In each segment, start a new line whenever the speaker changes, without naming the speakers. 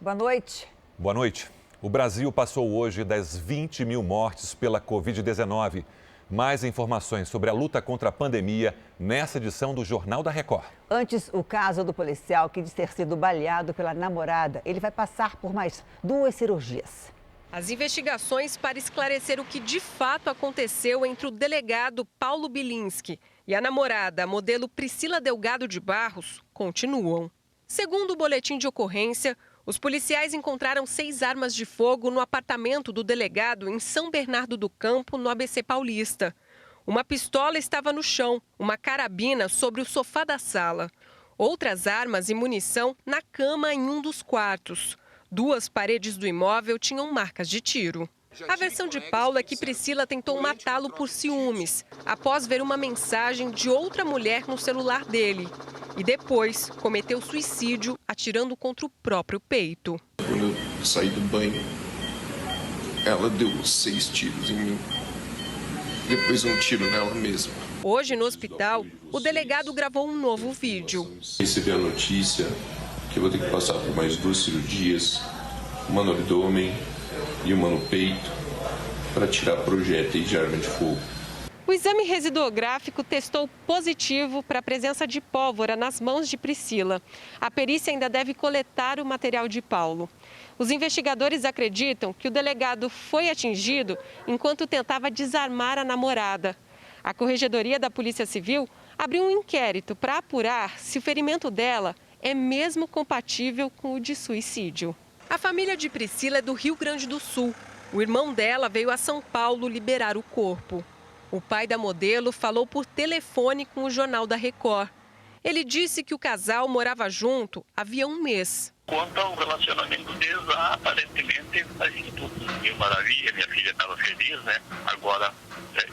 Boa noite.
Boa noite. O Brasil passou hoje das 20 mil mortes pela Covid-19. Mais informações sobre a luta contra a pandemia nessa edição do Jornal da Record.
Antes, o caso do policial que diz ter sido baleado pela namorada. Ele vai passar por mais 2 cirurgias.
As investigações para esclarecer o que de fato aconteceu entre o delegado Paulo Bilinski e a namorada, a modelo Priscila Delgado de Barros, continuam. Segundo o boletim de ocorrência, os policiais encontraram 6 armas de fogo no apartamento do delegado em São Bernardo do Campo, no ABC Paulista. Uma pistola estava no chão, uma carabina sobre o sofá da sala. Outras armas e munição na cama em um dos quartos. 2 paredes do imóvel tinham marcas de tiro. A versão de Paulo é que Priscila tentou matá-lo por ciúmes, após ver uma mensagem de outra mulher no celular dele. E depois cometeu suicídio atirando contra o próprio peito.
Quando eu saí do banho, ela deu 6 tiros em mim. Depois um tiro nela mesma.
Hoje, no hospital, o delegado gravou um novo vídeo.
Recebi a notícia que eu vou ter que passar por mais 2 cirurgias, uma no abdômen e uma no peito, para tirar projéteis de arma de fogo.
O exame residuográfico testou positivo para a presença de pólvora nas mãos de Priscila. A perícia ainda deve coletar o material de Paulo. Os investigadores acreditam que o delegado foi atingido enquanto tentava desarmar a namorada. A Corregedoria da Polícia Civil abriu um inquérito para apurar se o ferimento dela é mesmo compatível com o de suicídio. A família de Priscila é do Rio Grande do Sul. O irmão dela veio a São Paulo liberar o corpo. O pai da modelo falou por telefone com o Jornal da Record. Ele disse que o casal morava junto havia 1 mês.
Quanto ao relacionamento deles, aparentemente fazia tudo mil maravilha, minha filha estava feliz, né? Agora,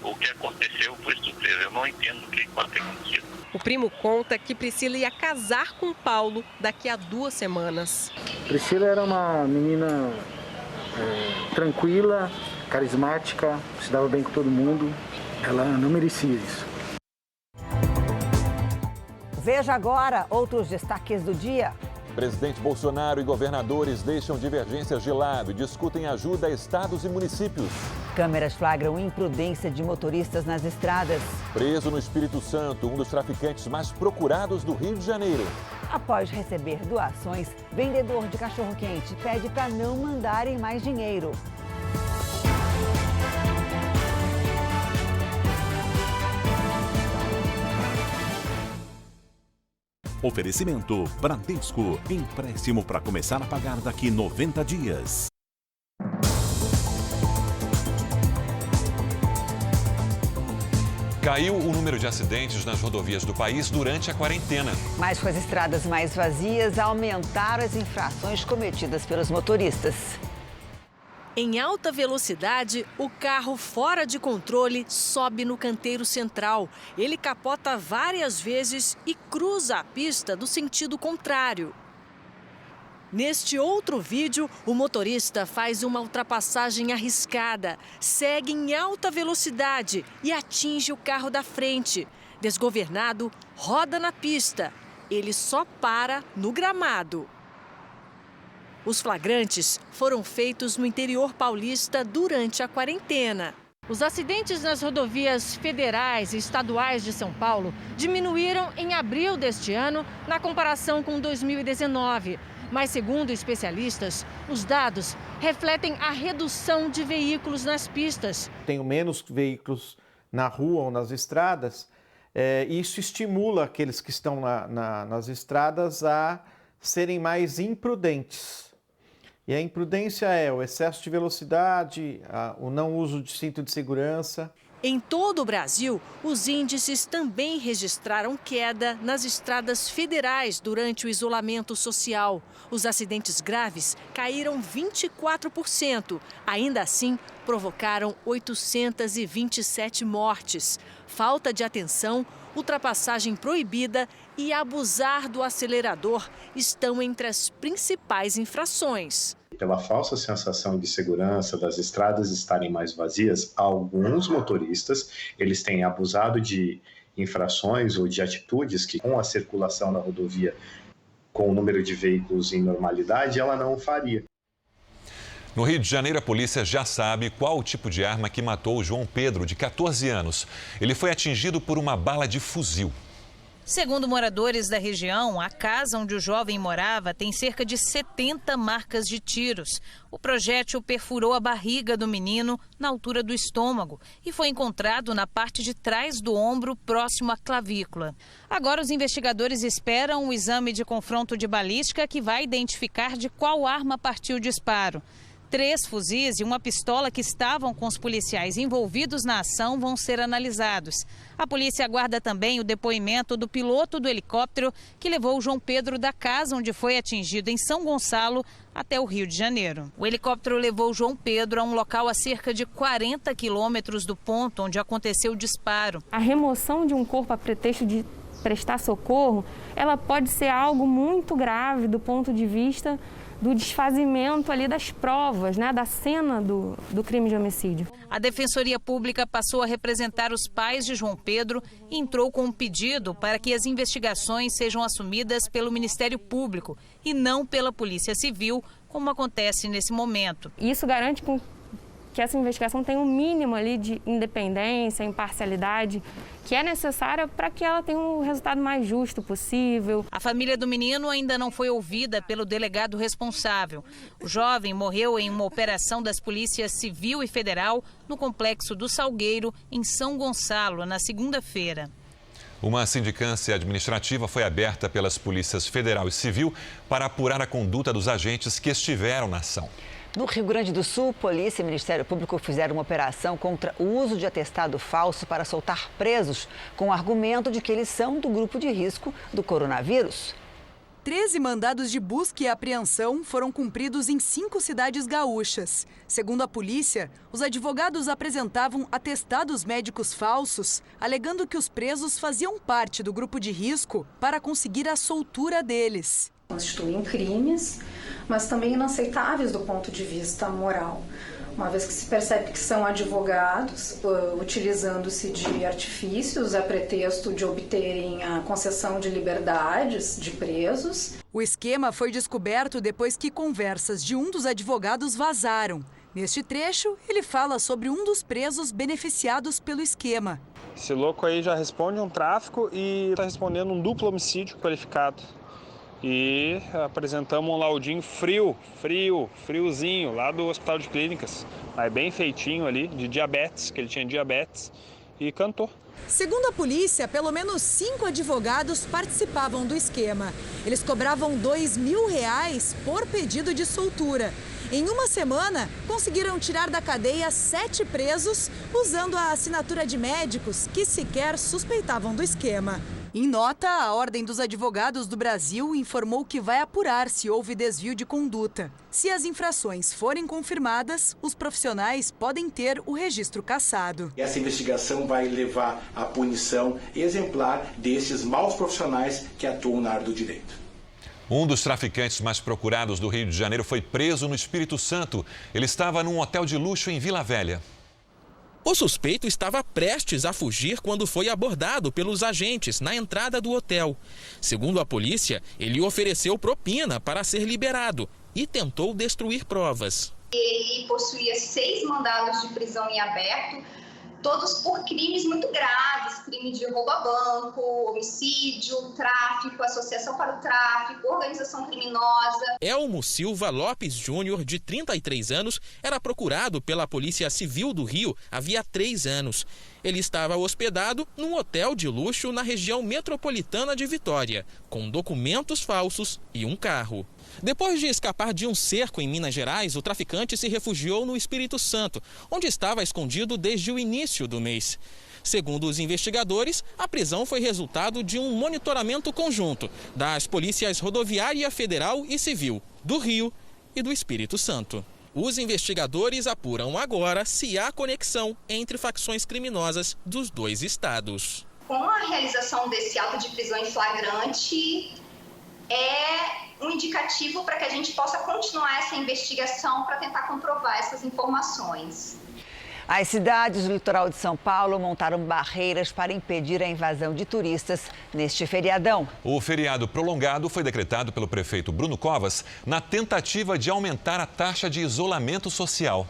o que aconteceu foi surpresa, eu não entendo o que pode ter acontecido.
O primo conta que Priscila ia casar com Paulo daqui a 2 semanas.
Priscila era uma menina tranquila, carismática, se dava bem com todo mundo. Ela não merecia isso.
Veja agora outros destaques do dia.
Presidente Bolsonaro e governadores deixam divergências de lado e discutem ajuda a estados e municípios.
Câmeras flagram imprudência de motoristas nas estradas.
Preso no Espírito Santo, um dos traficantes mais procurados do Rio de Janeiro.
Após receber doações, vendedor de cachorro-quente pede para não mandarem mais dinheiro.
Oferecimento Bradesco. Empréstimo para começar a pagar daqui 90 dias.
Caiu o número de acidentes nas rodovias do país durante a quarentena.
Mas com as estradas mais vazias, aumentaram as infrações cometidas pelos motoristas.
Em alta velocidade, o carro fora de controle sobe no canteiro central. Ele capota várias vezes e cruza a pista do sentido contrário. Neste outro vídeo, o motorista faz uma ultrapassagem arriscada, segue em alta velocidade e atinge o carro da frente. Desgovernado, roda na pista. Ele só para no gramado. Os flagrantes foram feitos no interior paulista durante a quarentena. Os acidentes nas rodovias federais e estaduais de São Paulo diminuíram em abril deste ano na comparação com 2019. Mas, segundo especialistas, os dados refletem a redução de veículos nas pistas.
Tenho menos veículos na rua ou nas estradas, e isso estimula aqueles que estão nas estradas a serem mais imprudentes. E a imprudência é o excesso de velocidade, o não uso de cinto de segurança.
Em todo o Brasil, os índices também registraram queda nas estradas federais durante o isolamento social. Os acidentes graves caíram 24%. Ainda assim, provocaram 827 mortes. Falta de atenção, ultrapassagem proibida e abusar do acelerador estão entre as principais infrações.
Pela falsa sensação de segurança das estradas estarem mais vazias, alguns motoristas eles têm abusado de infrações ou de atitudes que, com a circulação na rodovia com o número de veículos em normalidade, ela não o faria.
No Rio de Janeiro, a polícia já sabe qual o tipo de arma que matou o João Pedro, de 14 anos. Ele foi atingido por uma bala de fuzil.
Segundo moradores da região, a casa onde o jovem morava tem cerca de 70 marcas de tiros. O projétil perfurou a barriga do menino na altura do estômago e foi encontrado na parte de trás do ombro, próximo à clavícula. Agora os investigadores esperam o exame de confronto de balística que vai identificar de qual arma partiu o disparo. 3 fuzis e uma pistola que estavam com os policiais envolvidos na ação vão ser analisados. A polícia aguarda também o depoimento do piloto do helicóptero que levou o João Pedro da casa onde foi atingido em São Gonçalo até o Rio de Janeiro. O helicóptero levou o João Pedro a um local a cerca de 40 quilômetros do ponto onde aconteceu o disparo.
A remoção de um corpo a pretexto de prestar socorro, ela pode ser algo muito grave do ponto de vista do desfazimento ali das provas, né, da cena do crime de homicídio.
A Defensoria Pública passou a representar os pais de João Pedro e entrou com um pedido para que as investigações sejam assumidas pelo Ministério Público e não pela Polícia Civil, como acontece nesse momento.
Isso garante que essa investigação tenha um mínimo ali de independência, imparcialidade, que é necessária para que ela tenha um resultado mais justo possível.
A família do menino ainda não foi ouvida pelo delegado responsável. O jovem morreu em uma operação das polícias Civil e Federal no Complexo do Salgueiro, em São Gonçalo, na segunda-feira.
Uma sindicância administrativa foi aberta pelas polícias Federal e Civil para apurar a conduta dos agentes que estiveram na ação.
No Rio Grande do Sul, polícia e Ministério Público fizeram uma operação contra o uso de atestado falso para soltar presos, com o argumento de que eles são do grupo de risco do coronavírus.
13 mandados de busca e apreensão foram cumpridos em 5 cidades gaúchas. Segundo a polícia, os advogados apresentavam atestados médicos falsos, alegando que os presos faziam parte do grupo de risco para conseguir a soltura deles.
Constituem crimes, mas também inaceitáveis do ponto de vista moral, uma vez que se percebe que são advogados utilizando-se de artifícios a pretexto de obterem a concessão de liberdades de presos.
O esquema foi descoberto depois que conversas de um dos advogados vazaram. Neste trecho, ele fala sobre um dos presos beneficiados pelo esquema.
Esse louco aí já responde um tráfico e está respondendo um duplo homicídio qualificado. E apresentamos um laudinho friozinho, lá do Hospital de Clínicas, mas bem feitinho ali, de diabetes, que ele tinha diabetes, e cantou.
Segundo a polícia, pelo menos 5 advogados participavam do esquema. Eles cobravam R$2.000 por pedido de soltura. Em uma semana, conseguiram tirar da cadeia 7 presos, usando a assinatura de médicos que sequer suspeitavam do esquema. Em nota, a Ordem dos Advogados do Brasil informou que vai apurar se houve desvio de conduta. Se as infrações forem confirmadas, os profissionais podem ter o registro cassado.
Essa investigação vai levar à punição exemplar desses maus profissionais que atuam na área do direito.
Um dos traficantes mais procurados do Rio de Janeiro foi preso no Espírito Santo. Ele estava num hotel de luxo em Vila Velha.
O suspeito estava prestes a fugir quando foi abordado pelos agentes na entrada do hotel. Segundo a polícia, ele ofereceu propina para ser liberado e tentou destruir provas.
Ele possuía 6 mandados de prisão em aberto, todos por crimes muito graves, crime de roubo a banco, homicídio, tráfico, associação para o tráfico, organização criminosa.
Elmo Silva Lopes Júnior, de 33 anos, era procurado pela Polícia Civil do Rio havia 3 anos. Ele estava hospedado num hotel de luxo na região metropolitana de Vitória, com documentos falsos e um carro. Depois de escapar de um cerco em Minas Gerais, o traficante se refugiou no Espírito Santo, onde estava escondido desde o início do mês. Segundo os investigadores, a prisão foi resultado de um monitoramento conjunto das polícias rodoviária federal e civil do Rio e do Espírito Santo. Os investigadores apuram agora se há conexão entre facções criminosas dos 2 estados.
Com a realização desse auto de prisão em flagrante, é um indicativo para que a gente possa continuar essa investigação para tentar comprovar essas informações.
As cidades do litoral de São Paulo montaram barreiras para impedir a invasão de turistas neste feriadão.
O feriado prolongado foi decretado pelo prefeito Bruno Covas na tentativa de aumentar a taxa de isolamento social.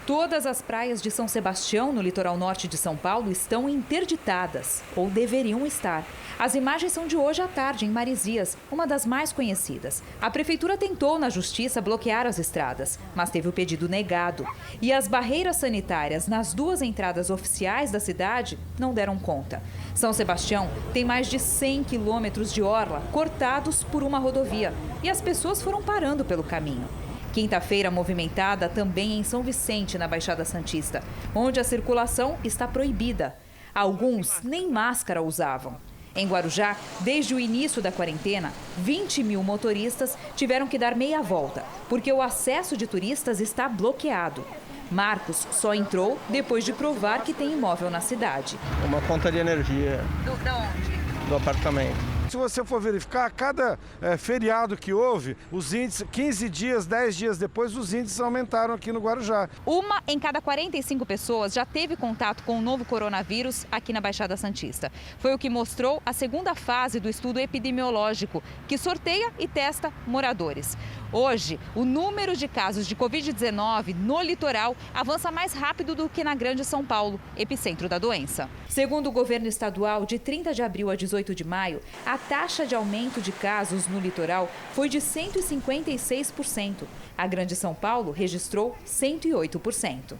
Todas as praias de São Sebastião, no litoral norte de São Paulo, estão interditadas, ou deveriam estar. As imagens são de hoje à tarde, em Marizias, uma das mais conhecidas. A prefeitura tentou, na justiça, bloquear as estradas, mas teve o pedido negado. E as barreiras sanitárias nas duas entradas oficiais da cidade não deram conta. São Sebastião tem mais de 100 quilômetros de orla cortados por uma rodovia. E as pessoas foram parando pelo caminho. Quinta-feira movimentada também em São Vicente, na Baixada Santista, onde a circulação está proibida. Alguns nem máscara usavam. Em Guarujá, desde o início da quarentena, 20 mil motoristas tiveram que dar meia volta, porque o acesso de turistas está bloqueado. Marcos só entrou depois de provar que tem imóvel na cidade.
Uma conta de energia.
De onde?
Do apartamento.
Se você for verificar, cada feriado que houve, os índices, 15 dias, 10 dias depois, os índices aumentaram aqui no Guarujá.
Uma em cada 45 pessoas já teve contato com o novo coronavírus aqui na Baixada Santista. Foi o que mostrou a segunda fase do estudo epidemiológico, que sorteia e testa moradores. Hoje, o número de casos de Covid-19 no litoral avança mais rápido do que na Grande São Paulo, epicentro da doença. Segundo o governo estadual, de 30 de abril a 18 de maio, a taxa de aumento de casos no litoral foi de 156%. A Grande São Paulo registrou 108%.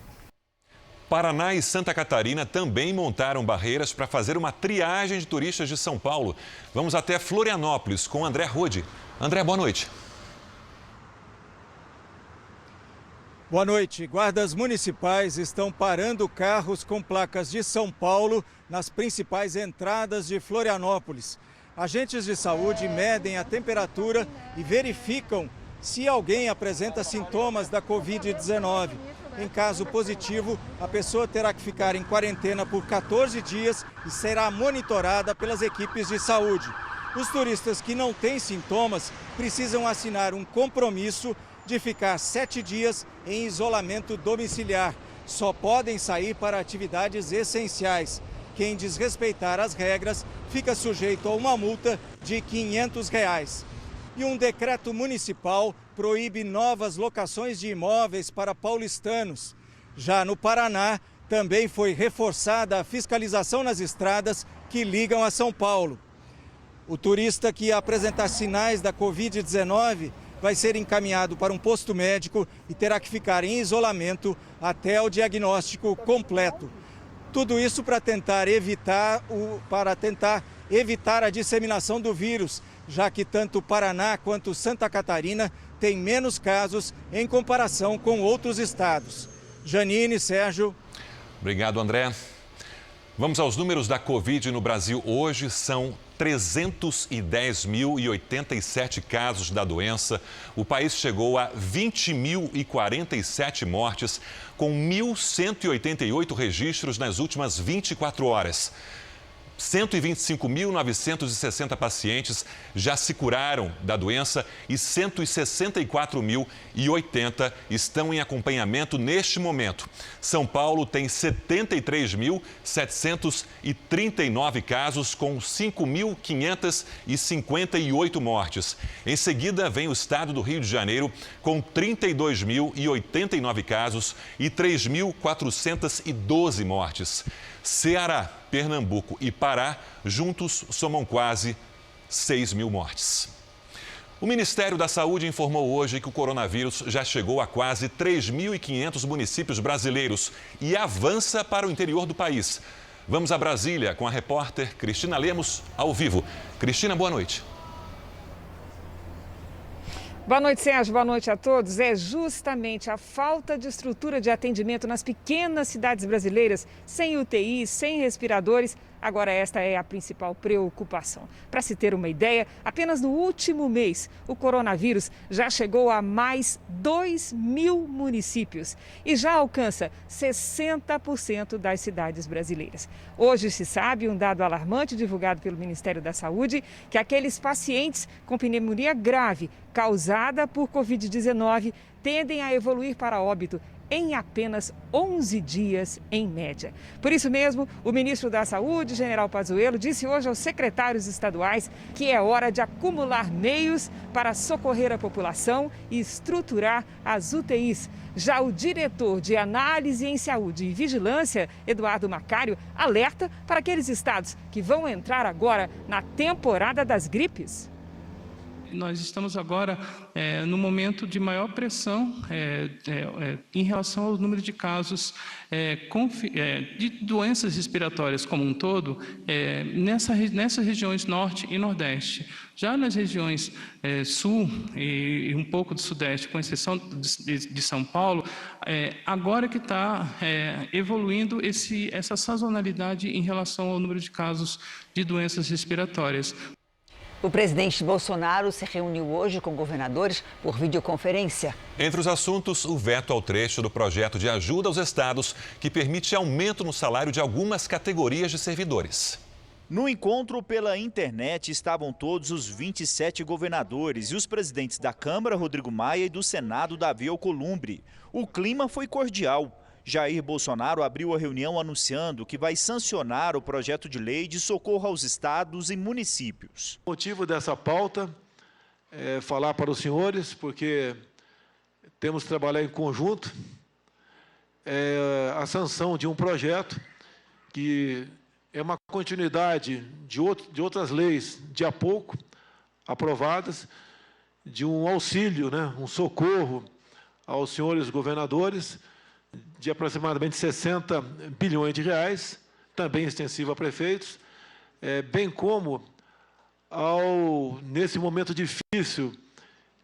Paraná e Santa Catarina também montaram barreiras para fazer uma triagem de turistas de São Paulo. Vamos até Florianópolis com André Rode. André, boa noite.
Boa noite. Guardas municipais estão parando carros com placas de São Paulo nas principais entradas de Florianópolis. Agentes de saúde medem a temperatura e verificam se alguém apresenta sintomas da Covid-19. Em caso positivo, a pessoa terá que ficar em quarentena por 14 dias e será monitorada pelas equipes de saúde. Os turistas que não têm sintomas precisam assinar um compromisso de ficar 7 dias em isolamento domiciliar. Só podem sair para atividades essenciais. Quem desrespeitar as regras fica sujeito a uma multa de R$ 500. E um decreto municipal proíbe novas locações de imóveis para paulistanos. Já no Paraná, também foi reforçada a fiscalização nas estradas que ligam a São Paulo. O turista que apresentar sinais da Covid-19 vai ser encaminhado para um posto médico e terá que ficar em isolamento até o diagnóstico completo. Tudo isso para tentar evitar a disseminação do vírus, já que tanto Paraná quanto Santa Catarina têm menos casos em comparação com outros estados. Janine, Sérgio.
Obrigado, André. Vamos aos números da Covid no Brasil. Hoje são 310.087 casos da doença. O país chegou a 20.047 mortes, com 1.188 registros nas últimas 24 horas. 125.960 pacientes já se curaram da doença e 164.080 estão em acompanhamento neste momento. São Paulo tem 73.739 casos com 5.558 mortes. Em seguida, vem o estado do Rio de Janeiro com 32.089 casos e 3.412 mortes. Ceará, Pernambuco e Pará juntos somam quase 6.000 mortes. O Ministério da Saúde informou hoje que o coronavírus já chegou a quase 3.500 municípios brasileiros e avança para o interior do país. Vamos a Brasília com a repórter Cristina Lemos, ao vivo. Cristina, boa noite.
Boa noite, Sérgio. Boa noite a todos. É justamente a falta de estrutura de atendimento nas pequenas cidades brasileiras, sem UTIs, sem respiradores. Agora esta é a principal preocupação. Para se ter uma ideia, apenas no último mês, o coronavírus já chegou a mais 2.000 municípios e já alcança 60% das cidades brasileiras. Hoje se sabe, um dado alarmante divulgado pelo Ministério da Saúde, que aqueles pacientes com pneumonia grave causada por Covid-19 tendem a evoluir para óbito em apenas 11 dias, em média. Por isso mesmo, o ministro da Saúde, General Pazuello, disse hoje aos secretários estaduais que é hora de acumular meios para socorrer a população e estruturar as UTIs. Já o diretor de Análise em Saúde e Vigilância, Eduardo Macário, alerta para aqueles estados que vão entrar agora na temporada das gripes.
Nós estamos agora no momento de maior pressão em relação ao número de casos de doenças respiratórias como um todo, nessas regiões norte e nordeste. Já nas regiões sul e um pouco do sudeste, com exceção de São Paulo, agora que está evoluindo essa sazonalidade em relação ao número de casos de doenças respiratórias.
O presidente Bolsonaro se reuniu hoje com governadores por videoconferência.
Entre os assuntos, o veto ao trecho do projeto de ajuda aos estados que permite aumento no salário de algumas categorias de servidores.
No encontro pela internet estavam todos os 27 governadores e os presidentes da Câmara, Rodrigo Maia, e do Senado, Davi Alcolumbre. O clima foi cordial. Jair Bolsonaro abriu a reunião anunciando que vai sancionar o projeto de lei de socorro aos estados e municípios.
O motivo dessa pauta é falar para os senhores, porque temos que trabalhar em conjunto, a sanção de um projeto que é uma continuidade de outras leis de há pouco aprovadas, de um auxílio, um socorro aos senhores governadores, de aproximadamente 60 bilhões de reais, também extensivo a prefeitos, bem como nesse momento difícil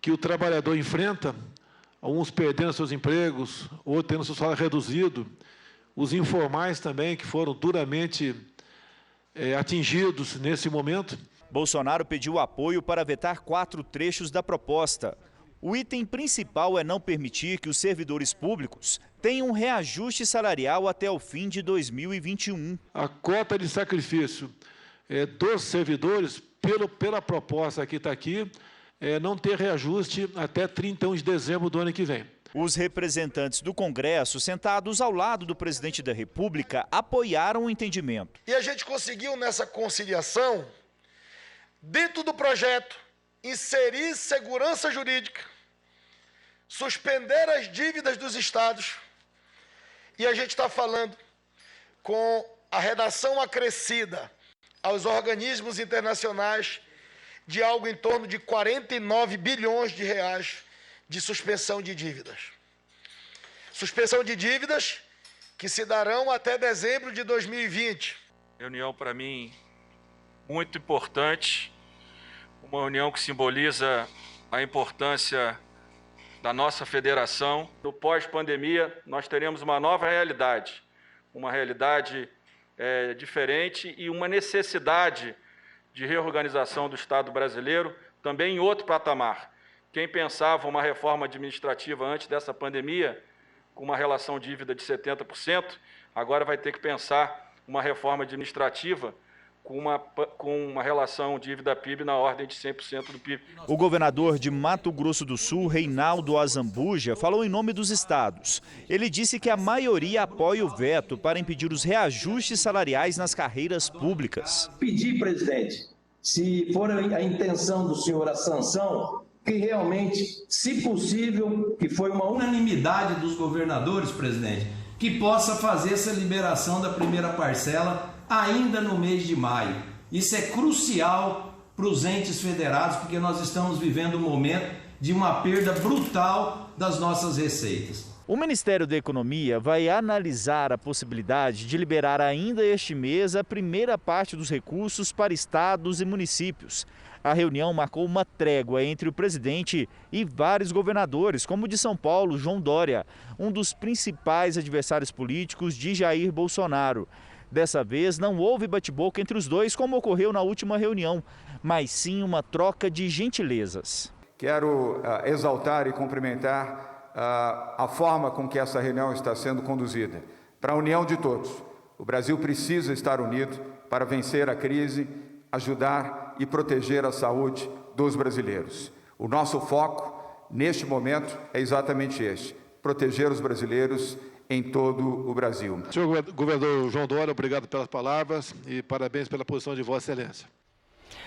que o trabalhador enfrenta, alguns perdendo seus empregos, outros tendo seu salário reduzido, os informais também, que foram duramente atingidos nesse momento.
Bolsonaro pediu apoio para vetar 4 trechos da proposta. O item principal é não permitir que os servidores públicos tenham um reajuste salarial até o fim de 2021.
A cota de sacrifício dos servidores, pela proposta que está aqui, não ter reajuste até 31 de dezembro do ano que vem.
Os representantes do Congresso, sentados ao lado do presidente da República, apoiaram o entendimento.
E a gente conseguiu, nessa conciliação, dentro do projeto, inserir segurança jurídica, suspender as dívidas dos estados, e a gente está falando com a redação acrescida aos organismos internacionais de algo em torno de 49 bilhões de reais de suspensão de dívidas. Suspensão de dívidas que se darão até dezembro de 2020.
Reunião, para mim, muito importante, uma reunião que simboliza a importância da nossa federação. No pós-pandemia, nós teremos uma nova realidade, uma realidade diferente e uma necessidade de reorganização do Estado brasileiro, também em outro patamar. Quem pensava uma reforma administrativa antes dessa pandemia, com uma relação dívida de 70%, agora vai ter que pensar uma reforma administrativa com uma relação dívida-PIB na ordem de 100% do PIB.
O governador de Mato Grosso do Sul, Reinaldo Azambuja, falou em nome dos estados. Ele disse que a maioria apoia o veto para impedir os reajustes salariais nas carreiras públicas.
Pedir, presidente, se for a intenção do senhor a sanção, que realmente, se possível, que foi uma unanimidade dos governadores, presidente, que possa fazer essa liberação da primeira parcela ainda no mês de maio. Isso é crucial para os entes federados, porque nós estamos vivendo um momento de uma perda brutal das nossas receitas.
O Ministério da Economia vai analisar a possibilidade de liberar ainda este mês a primeira parte dos recursos para estados e municípios. A reunião marcou uma trégua entre o presidente e vários governadores, como o de São Paulo, João Dória, um dos principais adversários políticos de Jair Bolsonaro. Dessa vez, não houve bate-boca entre os dois, como ocorreu na última reunião, mas sim uma troca de gentilezas.
Quero exaltar e cumprimentar a forma com que essa reunião está sendo conduzida. Para a união de todos, o Brasil precisa estar unido para vencer a crise, ajudar e proteger a saúde dos brasileiros. O nosso foco, neste momento, é exatamente este: proteger os brasileiros em todo o Brasil.
Senhor governador João Dória, obrigado pelas palavras e parabéns pela posição de Vossa Excelência.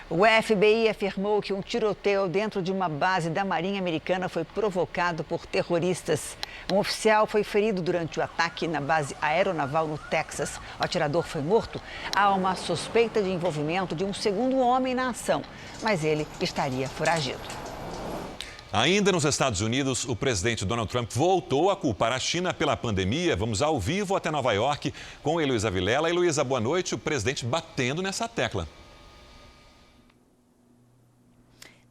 O FBI afirmou que um tiroteio dentro de uma base da Marinha Americana foi provocado por terroristas. Um oficial foi ferido durante o ataque na base aeronaval no Texas. O atirador foi morto. Há uma suspeita de envolvimento de um segundo homem na ação, mas ele estaria foragido.
Ainda nos Estados Unidos, o presidente Donald Trump voltou a culpar a China pela pandemia. Vamos ao vivo até Nova York com Heloísa Vilela. Heloísa, boa noite. O presidente batendo nessa tecla.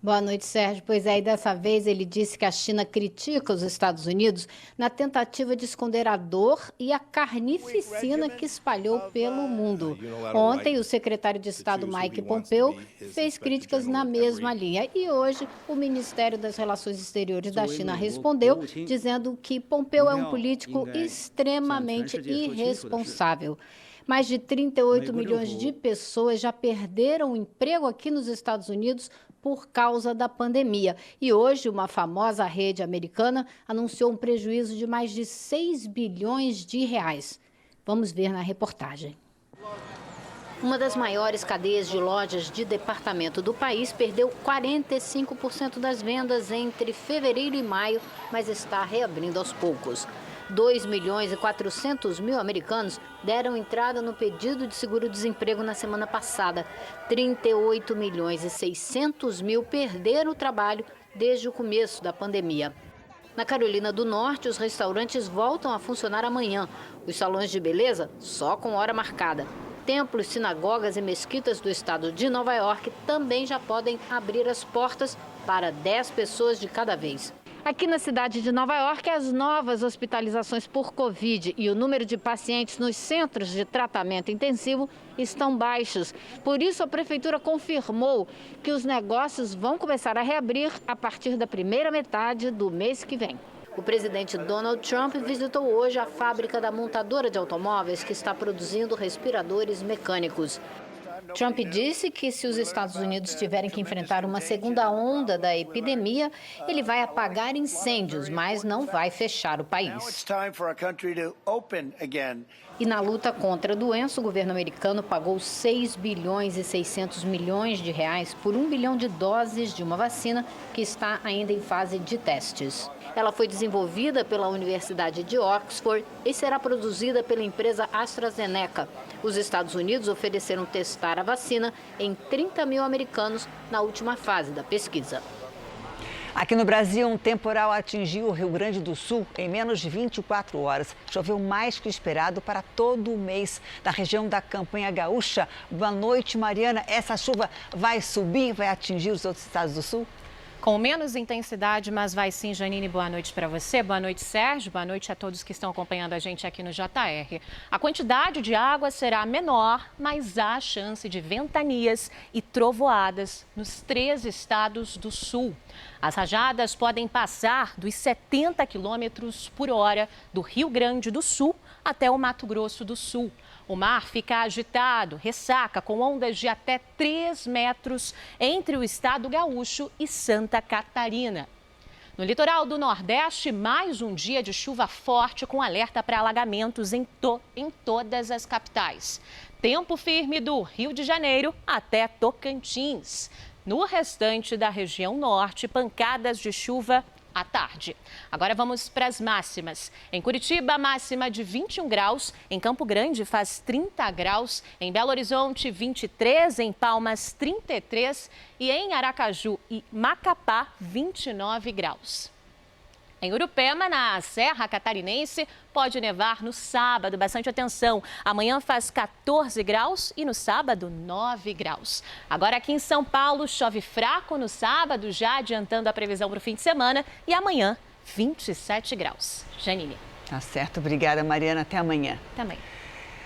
Boa noite, Sérgio. Pois é, e dessa vez ele disse que a China critica os Estados Unidos na tentativa de esconder a dor e a carnificina que espalhou pelo mundo. Ontem, o secretário de Estado Mike Pompeo fez críticas na mesma linha. E hoje, o Ministério das Relações Exteriores da China respondeu, dizendo que Pompeo é um político extremamente irresponsável. Mais de 38 milhões de pessoas já perderam o emprego aqui nos Estados Unidos por causa da pandemia. E hoje, uma famosa rede americana anunciou um prejuízo de mais de 6 bilhões de reais. Vamos ver na reportagem. Uma das maiores cadeias de lojas de departamento do país perdeu 45% das vendas entre fevereiro e maio, mas está reabrindo aos poucos. 2.400.000 americanos deram entrada no pedido de seguro-desemprego na semana passada. 38.600.000 perderam o trabalho desde o começo da pandemia. Na Carolina do Norte, os restaurantes voltam a funcionar amanhã. Os salões de beleza só com hora marcada. Templos, sinagogas e mesquitas do estado de Nova York também já podem abrir as portas para 10 pessoas de cada vez. Aqui na cidade de Nova York, as novas hospitalizações por Covid e o número de pacientes nos centros de tratamento intensivo estão baixos. Por isso, a prefeitura confirmou que os negócios vão começar a reabrir a partir da primeira metade do mês que vem. O presidente Donald Trump visitou hoje a fábrica da montadora de automóveis que está produzindo respiradores mecânicos. Trump disse que se os Estados Unidos tiverem que enfrentar uma segunda onda da epidemia, ele vai apagar incêndios, mas não vai fechar o país. E na luta contra a doença, o governo americano pagou 6 bilhões e 600 milhões de reais por 1 bilhão de doses de uma vacina que está ainda em fase de testes. Ela foi desenvolvida pela Universidade de Oxford e será produzida pela empresa AstraZeneca. Os Estados Unidos ofereceram testar a vacina em 30 mil americanos na última fase da pesquisa.
Aqui no Brasil, um temporal atingiu o Rio Grande do Sul em menos de 24 horas. Choveu mais que o esperado para todo o mês na região da Campanha Gaúcha. Boa noite, Mariana. Essa chuva vai subir, vai atingir os outros estados do Sul?
Com menos intensidade, mas vai sim, Janine. Boa noite para você, boa noite, Sérgio, boa noite a todos que estão acompanhando a gente aqui no JR. A quantidade de água será menor, mas há chance de ventanias e trovoadas nos 3 estados do sul. As rajadas podem passar dos 70 quilômetros por hora do Rio Grande do Sul até o Mato Grosso do Sul. O mar fica agitado, ressaca, com ondas de até 3 metros entre o estado gaúcho e Santa Catarina. No litoral do Nordeste, mais um dia de chuva forte com alerta para alagamentos em todas as capitais. Tempo firme do Rio de Janeiro até Tocantins. No restante da região norte, pancadas de chuva à tarde. Agora vamos para as máximas. Em Curitiba, máxima de 21 graus. Em Campo Grande, faz 30 graus. Em Belo Horizonte, 23. Em Palmas, 33. E em Aracaju e Macapá, 29 graus. Em Urupema, na Serra Catarinense, pode nevar no sábado. Bastante atenção. Amanhã faz 14 graus e no sábado 9 graus. Agora aqui em São Paulo, chove fraco no sábado, já adiantando a previsão para o fim de semana. E amanhã, 27 graus. Janine.
Tá certo. Obrigada, Mariana. Até amanhã.
Também.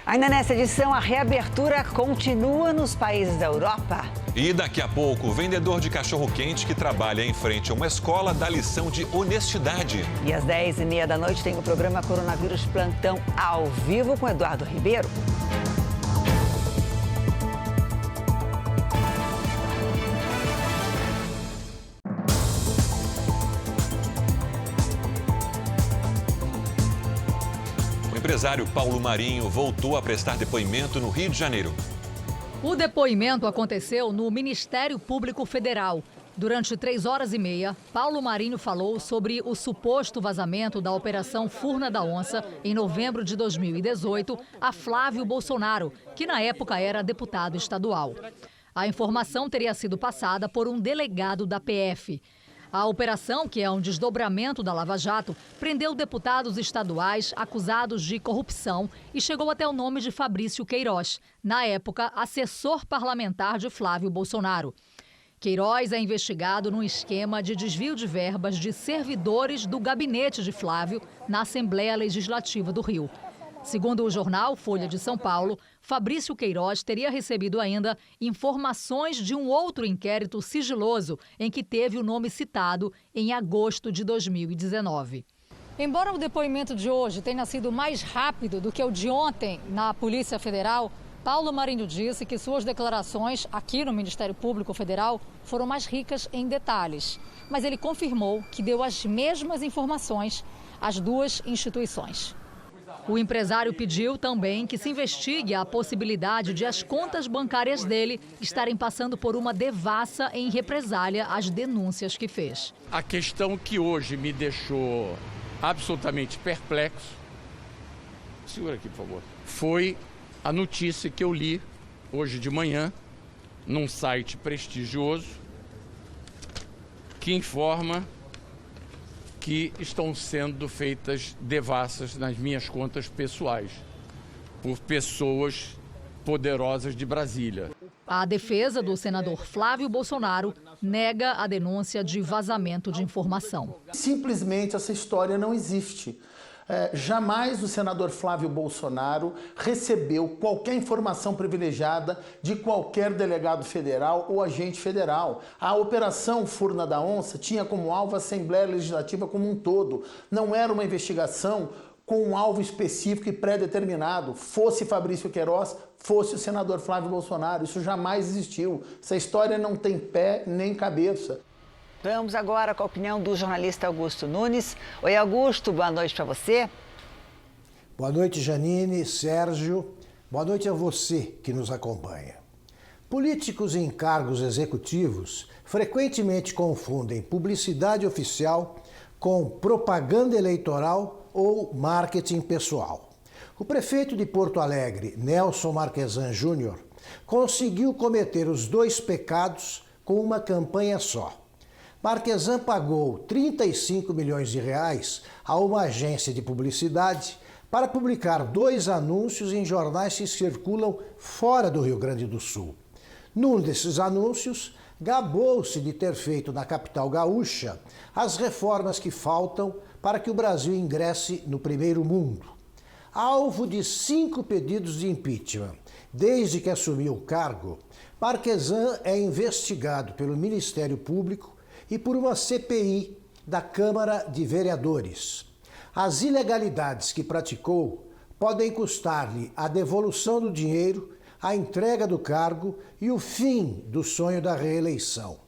Ainda nessa edição, a reabertura continua nos países da Europa.
E daqui a pouco, o vendedor de cachorro-quente que trabalha em frente a uma escola dá lição de honestidade.
E às 10h30 da noite tem o programa Coronavírus Plantão ao vivo com Eduardo Ribeiro.
empresário Paulo Marinho voltou a prestar depoimento no Rio de Janeiro.
O depoimento aconteceu no Ministério Público Federal. Durante 3 horas e meia, Paulo Marinho falou sobre o suposto vazamento da Operação Furna da Onça, em novembro de 2018, a Flávio Bolsonaro, que na época era deputado estadual. A informação teria sido passada por um delegado da PF. A operação, que é um desdobramento da Lava Jato, prendeu deputados estaduais acusados de corrupção e chegou até o nome de Fabrício Queiroz, na época assessor parlamentar de Flávio Bolsonaro. Queiroz é investigado num esquema de desvio de verbas de servidores do gabinete de Flávio na Assembleia Legislativa do Rio. Segundo o jornal Folha de São Paulo, Fabrício Queiroz teria recebido ainda informações de um outro inquérito sigiloso em que teve o nome citado em agosto de 2019. Embora o depoimento de hoje tenha sido mais rápido do que o de ontem na Polícia Federal, Paulo Marinho disse que suas declarações aqui no Ministério Público Federal foram mais ricas em detalhes. Mas ele confirmou que deu as mesmas informações às duas instituições. O empresário pediu também que se investigue a possibilidade de as contas bancárias dele estarem passando por uma devassa em represália às denúncias que fez.
A questão que hoje me deixou absolutamente perplexo, segura aqui, por favor, foi a notícia que eu li hoje de manhã num site prestigioso que informa que estão sendo feitas devassas nas minhas contas pessoais por pessoas poderosas de Brasília.
A defesa do senador Flávio Bolsonaro nega a denúncia de vazamento de informação.
Simplesmente essa história não existe. Jamais o senador Flávio Bolsonaro recebeu qualquer informação privilegiada de qualquer delegado federal ou agente federal. A Operação Furna da Onça tinha como alvo a Assembleia Legislativa como um todo. Não era uma investigação com um alvo específico e pré-determinado. Fosse Fabrício Queiroz, fosse o senador Flávio Bolsonaro. Isso jamais existiu. Essa história não tem pé nem cabeça.
Vamos agora com a opinião do jornalista Augusto Nunes. Oi, Augusto, boa noite para você.
Boa noite, Janine, Sérgio. Boa noite a você que nos acompanha. Políticos em cargos executivos frequentemente confundem publicidade oficial com propaganda eleitoral ou marketing pessoal. O prefeito de Porto Alegre, Nelson Marquesan Júnior, conseguiu cometer os dois pecados com uma campanha só. Marquesan pagou 35 milhões de reais a uma agência de publicidade para publicar 2 anúncios em jornais que circulam fora do Rio Grande do Sul. Num desses anúncios, gabou-se de ter feito na capital gaúcha as reformas que faltam para que o Brasil ingresse no primeiro mundo. Alvo de 5 pedidos de impeachment desde que assumiu o cargo, Marquesan é investigado pelo Ministério Público e por uma CPI da Câmara de Vereadores. As ilegalidades que praticou podem custar-lhe a devolução do dinheiro, a entrega do cargo e o fim do sonho da reeleição.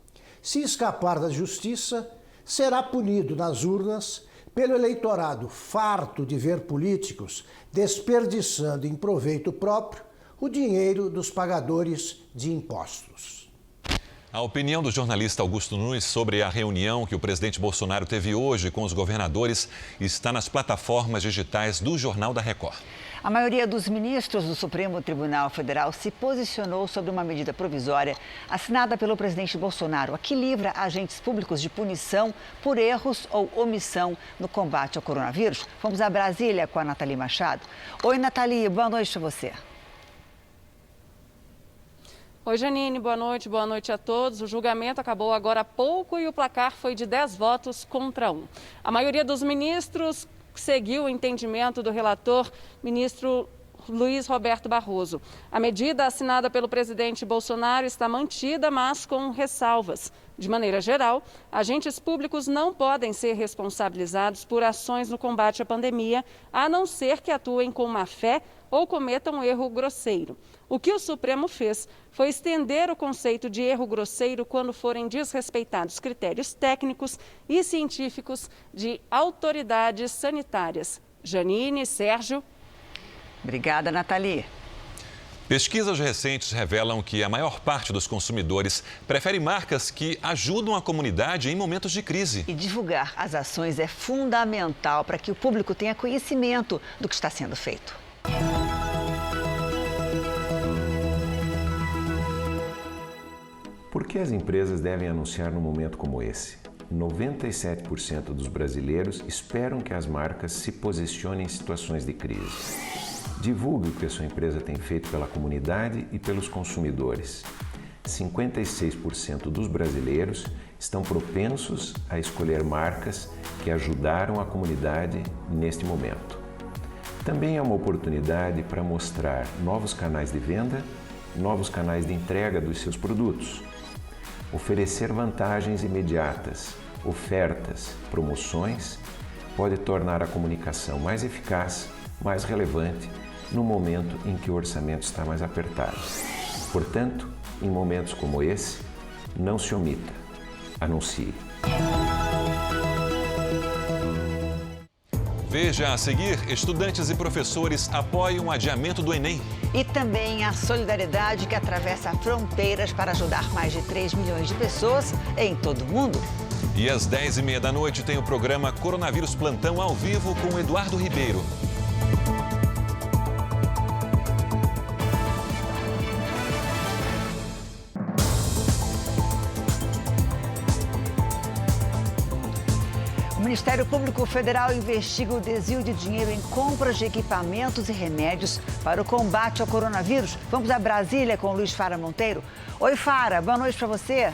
Se escapar da justiça, será punido nas urnas pelo eleitorado farto de ver políticos desperdiçando em proveito próprio o dinheiro dos pagadores de impostos.
A opinião do jornalista Augusto Nunes sobre a reunião que o presidente Bolsonaro teve hoje com os governadores está nas plataformas digitais do Jornal da Record.
A maioria dos ministros do Supremo Tribunal Federal se posicionou sobre uma medida provisória assinada pelo presidente Bolsonaro, a que livra agentes públicos de punição por erros ou omissão no combate ao coronavírus. Vamos a Brasília com a Nathalie Machado. Oi, Nathalie, boa noite para você.
Oi, Janine, boa noite a todos. O julgamento acabou agora há pouco e o placar foi de 10 votos contra 1. A maioria dos ministros seguiu o entendimento do relator, ministro Luiz Roberto Barroso. A medida assinada pelo presidente Bolsonaro está mantida, mas com ressalvas. De maneira geral, agentes públicos não podem ser responsabilizados por ações no combate à pandemia, a não ser que atuem com má-fé ou cometam um erro grosseiro. O que o Supremo fez foi estender o conceito de erro grosseiro quando forem desrespeitados critérios técnicos e científicos de autoridades sanitárias. Janine, Sérgio.
Obrigada, Nathalie.
Pesquisas recentes revelam que a maior parte dos consumidores prefere marcas que ajudam a comunidade em momentos de crise.
E divulgar as ações é fundamental para que o público tenha conhecimento do que está sendo feito.
Por que as empresas devem anunciar num momento como esse? 97% dos brasileiros esperam que as marcas se posicionem em situações de crise. Divulgue o que a sua empresa tem feito pela comunidade e pelos consumidores. 56% dos brasileiros estão propensos a escolher marcas que ajudaram a comunidade neste momento. Também é uma oportunidade para mostrar novos canais de venda, novos canais de entrega dos seus produtos. Oferecer vantagens imediatas, ofertas, promoções, pode tornar a comunicação mais eficaz, mais relevante, no momento em que o orçamento está mais apertado. Portanto, em momentos como esse, não se omita, anuncie.
Veja a seguir, estudantes e professores apoiam o adiamento do Enem.
E também a solidariedade que atravessa fronteiras para ajudar mais de 3 milhões de pessoas em todo o mundo.
E às 10h30 da noite tem o programa Coronavírus Plantão ao vivo com o Eduardo Ribeiro.
O Ministério Público Federal investiga o desvio de dinheiro em compras de equipamentos e remédios para o combate ao coronavírus. Vamos a Brasília com o Luiz Fara Monteiro. Oi, Fara, boa noite para você.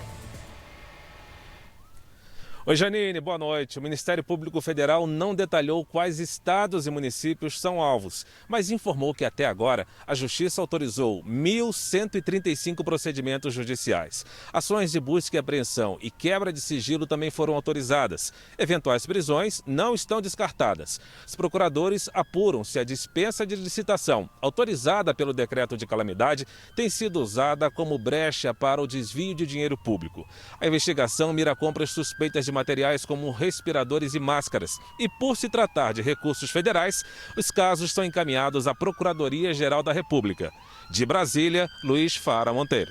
Oi, Janine, boa noite. O Ministério Público Federal não detalhou quais estados e municípios são alvos, mas informou que até agora a Justiça autorizou 1.135 procedimentos judiciais. Ações de busca e apreensão e quebra de sigilo também foram autorizadas. Eventuais prisões não estão descartadas. Os procuradores apuram se a dispensa de licitação, autorizada pelo decreto de calamidade, tem sido usada como brecha para o desvio de dinheiro público. A investigação mira compras suspeitas de materiais como respiradores e máscaras. E por se tratar de recursos federais, os casos são encaminhados à Procuradoria-Geral da República. De Brasília, Luiz Fara Monteiro.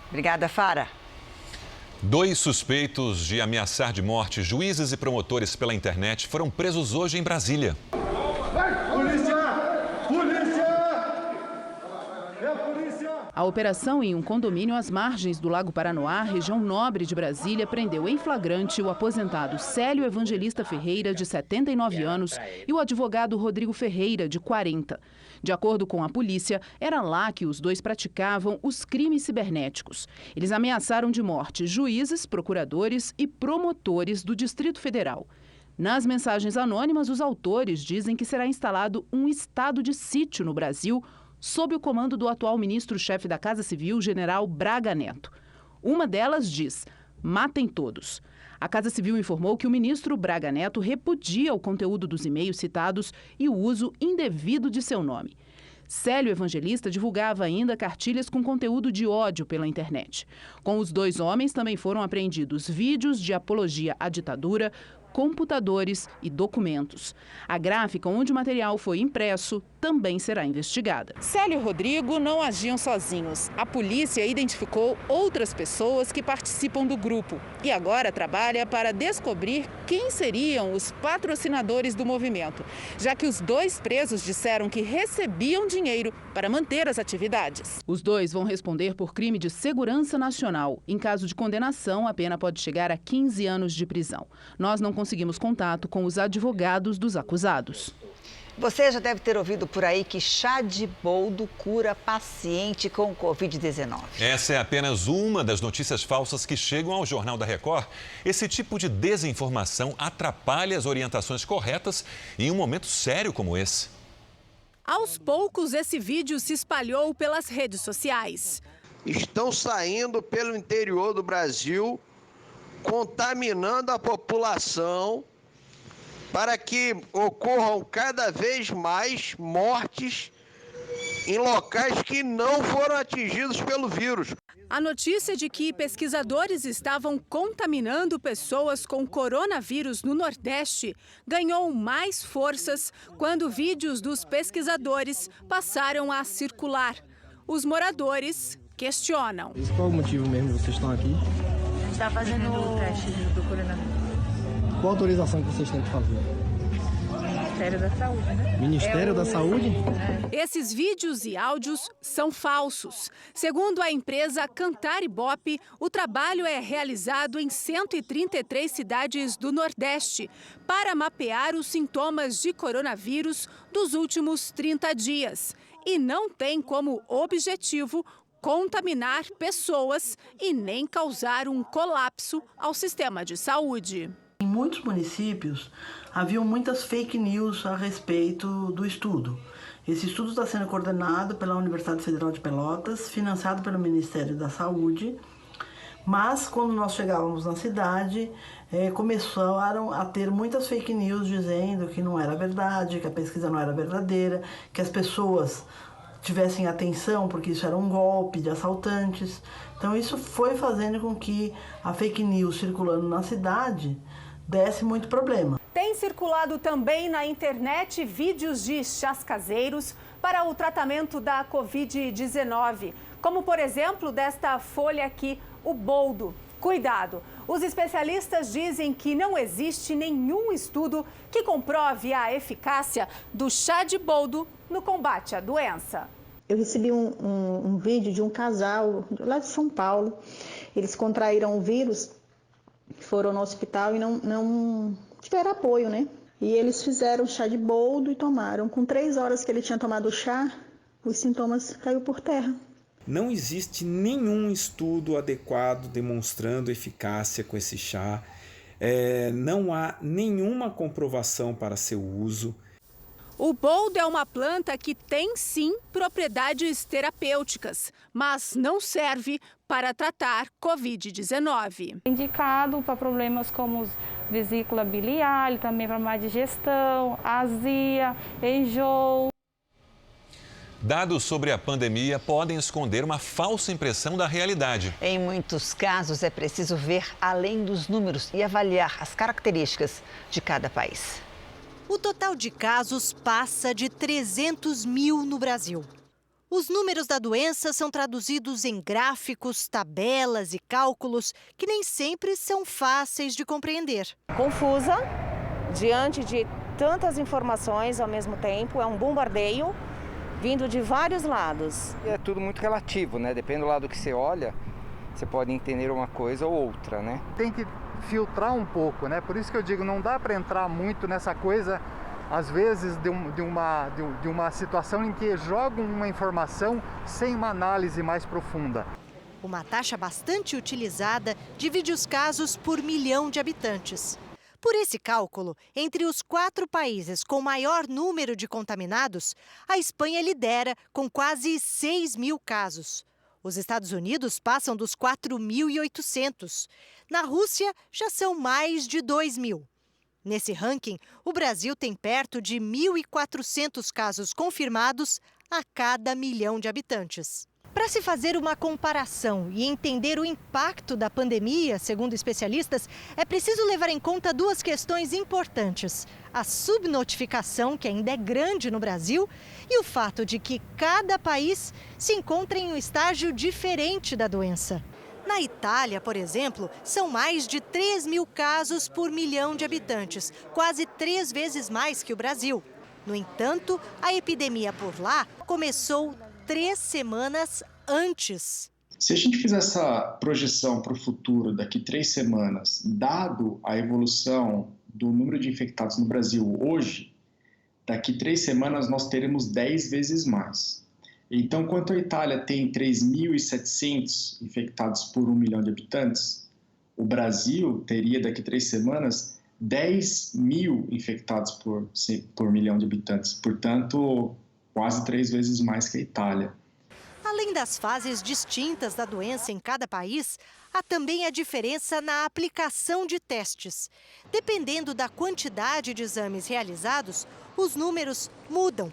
Obrigada, Fara.
2 suspeitos de ameaçar de morte juízes e promotores pela internet foram presos hoje em Brasília.
A operação em um condomínio às margens do Lago Paranoá, região nobre de Brasília, prendeu em flagrante o aposentado Célio Evangelista Ferreira, de 79 anos, e o advogado Rodrigo Ferreira, de 40. De acordo com a polícia, era lá que os dois praticavam os crimes cibernéticos. Eles ameaçaram de morte juízes, procuradores e promotores do Distrito Federal. Nas mensagens anônimas, os autores dizem que será instalado um estado de sítio no Brasil, sob o comando do atual ministro-chefe da Casa Civil, general Braga Neto. Uma delas diz: matem todos. A Casa Civil informou que o ministro Braga Neto repudia o conteúdo dos e-mails citados e o uso indevido de seu nome. Célio Evangelista divulgava ainda cartilhas com conteúdo de ódio pela internet. Com os 2 homens também foram apreendidos vídeos de apologia à ditadura, computadores e documentos. A gráfica onde o material foi impresso também será investigada. Célio e Rodrigo não agiam sozinhos. A polícia identificou outras pessoas que participam do grupo e agora trabalha para descobrir quem seriam os patrocinadores do movimento, já que os 2 presos disseram que recebiam dinheiro para manter as atividades. Os 2 vão responder por crime de segurança nacional. Em caso de condenação, a pena pode chegar a 15 anos de prisão. Nós não conseguimos contato com os advogados dos acusados.
Você já deve ter ouvido por aí que chá de boldo cura paciente com Covid-19.
Essa é apenas uma das notícias falsas que chegam ao Jornal da Record. Esse tipo de desinformação atrapalha as orientações corretas em um momento sério como esse.
Aos poucos, esse vídeo se espalhou pelas redes sociais.
Estão saindo pelo interior do Brasil, contaminando a população para que ocorram cada vez mais mortes em locais que não foram atingidos pelo vírus.
A notícia de que pesquisadores estavam contaminando pessoas com coronavírus no Nordeste ganhou mais forças quando vídeos dos pesquisadores passaram a circular. Os moradores questionam.
Qual o motivo mesmo vocês estão aqui?
A gente está fazendo o teste do coronavírus.
Qual a autorização que vocês têm que fazer?
Ministério da Saúde, né?
Ministério da Saúde?
Esses vídeos e áudios são falsos. Segundo a empresa Cantar Ibope, o trabalho é realizado em 133 cidades do Nordeste para mapear os sintomas de coronavírus dos últimos 30 dias. E não tem como objetivo contaminar pessoas e nem causar um colapso ao sistema de saúde.
Em muitos municípios, haviam muitas fake news a respeito do estudo. Esse estudo está sendo coordenado pela Universidade Federal de Pelotas, financiado pelo Ministério da Saúde, mas quando nós chegávamos na cidade, começaram a ter muitas fake news dizendo que não era verdade, que a pesquisa não era verdadeira, que as pessoas tivessem atenção porque isso era um golpe de assaltantes. Então isso foi fazendo com que a fake news circulando na cidade desse muito problema.
Tem circulado também na internet vídeos de chás caseiros para o tratamento da Covid-19, como por exemplo desta folha aqui, o boldo. Cuidado! Os especialistas dizem que não existe nenhum estudo que comprove a eficácia do chá de boldo no combate à doença.
Eu recebi um vídeo de um casal lá de São Paulo. Eles contraíram o vírus, foram no hospital e não tiveram apoio, né? E eles fizeram chá de boldo e tomaram. Com 3 horas que ele tinha tomado o chá, os sintomas caíram por terra.
Não existe nenhum estudo adequado demonstrando eficácia com esse chá. Não há nenhuma comprovação para seu uso.
O boldo é uma planta que tem sim propriedades terapêuticas, mas não serve para tratar Covid-19.
Indicado para problemas como vesícula biliar, também para má digestão, azia, enjoo.
Dados sobre a pandemia podem esconder uma falsa impressão da realidade.
Em muitos casos, é preciso ver além dos números e avaliar as características de cada país.
O total de casos passa de 300 mil no Brasil. Os números da doença são traduzidos em gráficos, tabelas e cálculos que nem sempre são fáceis de compreender.
Confusa, diante de tantas informações ao mesmo tempo, é um bombardeio vindo de vários lados.
É tudo muito relativo, né? Depende do lado que você olha, você pode entender uma coisa ou outra, né?
Tem que filtrar um pouco, né? Por isso que eu digo, não dá para entrar muito nessa coisa, às vezes, de uma situação em que jogam uma informação sem uma análise mais profunda.
Uma taxa bastante utilizada divide os casos por 1 milhão de habitantes. Por esse cálculo, entre os 4 países com maior número de contaminados, a Espanha lidera com quase 6 mil casos. Os Estados Unidos passam dos 4.800. Na Rússia, já são mais de 2 mil. Nesse ranking, o Brasil tem perto de 1.400 casos confirmados a cada 1 milhão de habitantes. Para se fazer uma comparação e entender o impacto da pandemia, segundo especialistas, é preciso levar em conta 2 questões importantes: a subnotificação, que ainda é grande no Brasil, e o fato de que cada país se encontra em um estágio diferente da doença. Na Itália, por exemplo, são mais de 3 mil casos por 1 milhão de habitantes, quase 3 vezes mais que o Brasil. No entanto, a epidemia por lá começou 3 semanas antes.
Se a gente fizer essa projeção para o futuro daqui 3 semanas, dado a evolução do número de infectados no Brasil hoje, daqui 3 semanas nós teremos 10 vezes mais. Então, enquanto a Itália tem 3.700 infectados por 1 milhão de habitantes, o Brasil teria daqui 3 semanas 10 mil infectados por 1 milhão de habitantes. Portanto, quase 3 vezes mais que a Itália.
Além das fases distintas da doença em cada país, há também a diferença na aplicação de testes. Dependendo da quantidade de exames realizados, os números mudam.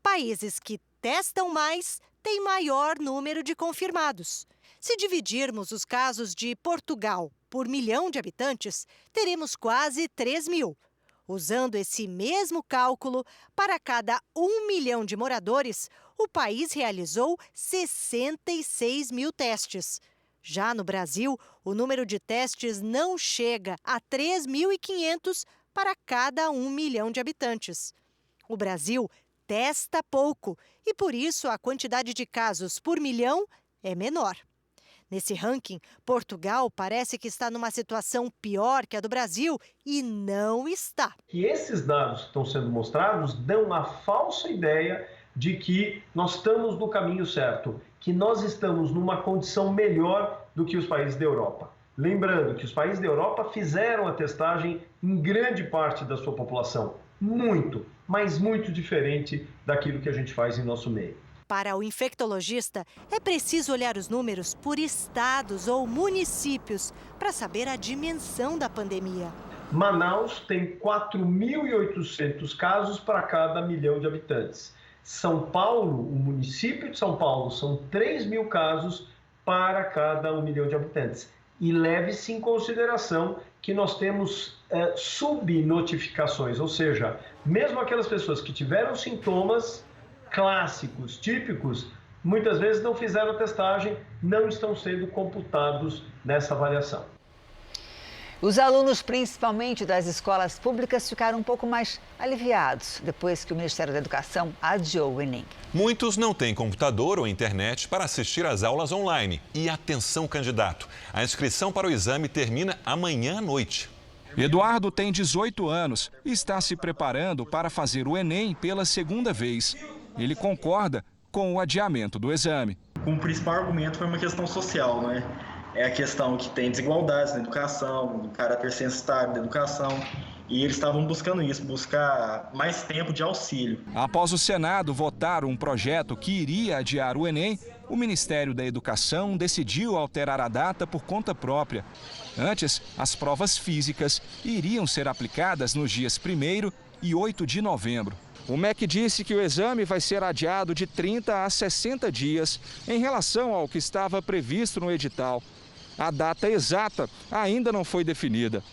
Países que testam mais têm maior número de confirmados. Se dividirmos os casos de Portugal por milhão de habitantes, teremos quase 3 mil. Usando esse mesmo cálculo, para cada 1 milhão de moradores, o país realizou 66 mil testes. Já no Brasil, o número de testes não chega a 3.500 para cada 1 milhão de habitantes. O Brasil testa pouco e, por isso, a quantidade de casos por milhão é menor. Nesse ranking, Portugal parece que está numa situação pior que a do Brasil e não está.
Que esses dados que estão sendo mostrados dão uma falsa ideia de que nós estamos no caminho certo, que nós estamos numa condição melhor do que os países da Europa. Lembrando que os países da Europa fizeram a testagem em grande parte da sua população. Muito, mas muito diferente daquilo que a gente faz em nosso meio.
Para o infectologista, é preciso olhar os números por estados ou municípios para saber a dimensão da pandemia.
Manaus tem 4.800 casos para cada milhão de habitantes. São Paulo, o município de São Paulo, são 3.000 casos para cada 1 milhão de habitantes. E leve-se em consideração que nós temos subnotificações, ou seja, mesmo aquelas pessoas que tiveram sintomas clássicos, típicos, muitas vezes não fizeram a testagem, não estão sendo computados nessa avaliação.
Os alunos, principalmente das escolas públicas, ficaram um pouco mais aliviados depois que o Ministério da Educação adiou o Enem.
Muitos não têm computador ou internet para assistir às aulas online. E atenção, candidato, a inscrição para o exame termina amanhã à noite.
Eduardo tem 18 anos e está se preparando para fazer o Enem pela segunda vez. Ele concorda com o adiamento do exame.
O principal argumento foi uma questão social, né? É a questão que tem desigualdades na educação, o caráter censitário da educação, e eles estavam buscando isso, buscar mais tempo de auxílio.
Após o Senado votar um projeto que iria adiar o Enem, o Ministério da Educação decidiu alterar a data por conta própria. Antes, as provas físicas iriam ser aplicadas nos dias 1º e 8 de novembro. O MEC disse que o exame vai ser adiado de 30 a 60 dias em relação ao que estava previsto no edital. A data exata ainda não foi definida.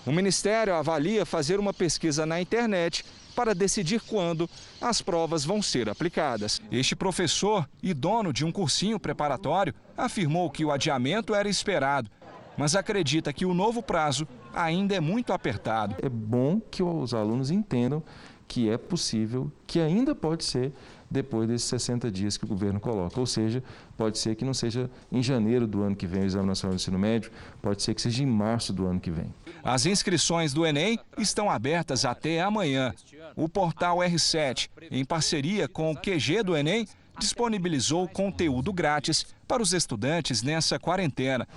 O Ministério avalia fazer uma pesquisa na internet para decidir quando as provas vão ser aplicadas. Este professor e dono de um cursinho preparatório afirmou que o adiamento era esperado, mas acredita que o novo prazo ainda é muito apertado.
É bom que os alunos entendam que é possível, que ainda pode ser depois desses 60 dias que o governo coloca. Ou seja, pode ser que não seja em janeiro do ano que vem o Exame Nacional do Ensino Médio, pode ser que seja em março do ano que vem.
As inscrições do Enem estão abertas até amanhã. O portal R7, em parceria com o QG do Enem, disponibilizou conteúdo grátis para os estudantes nessa quarentena.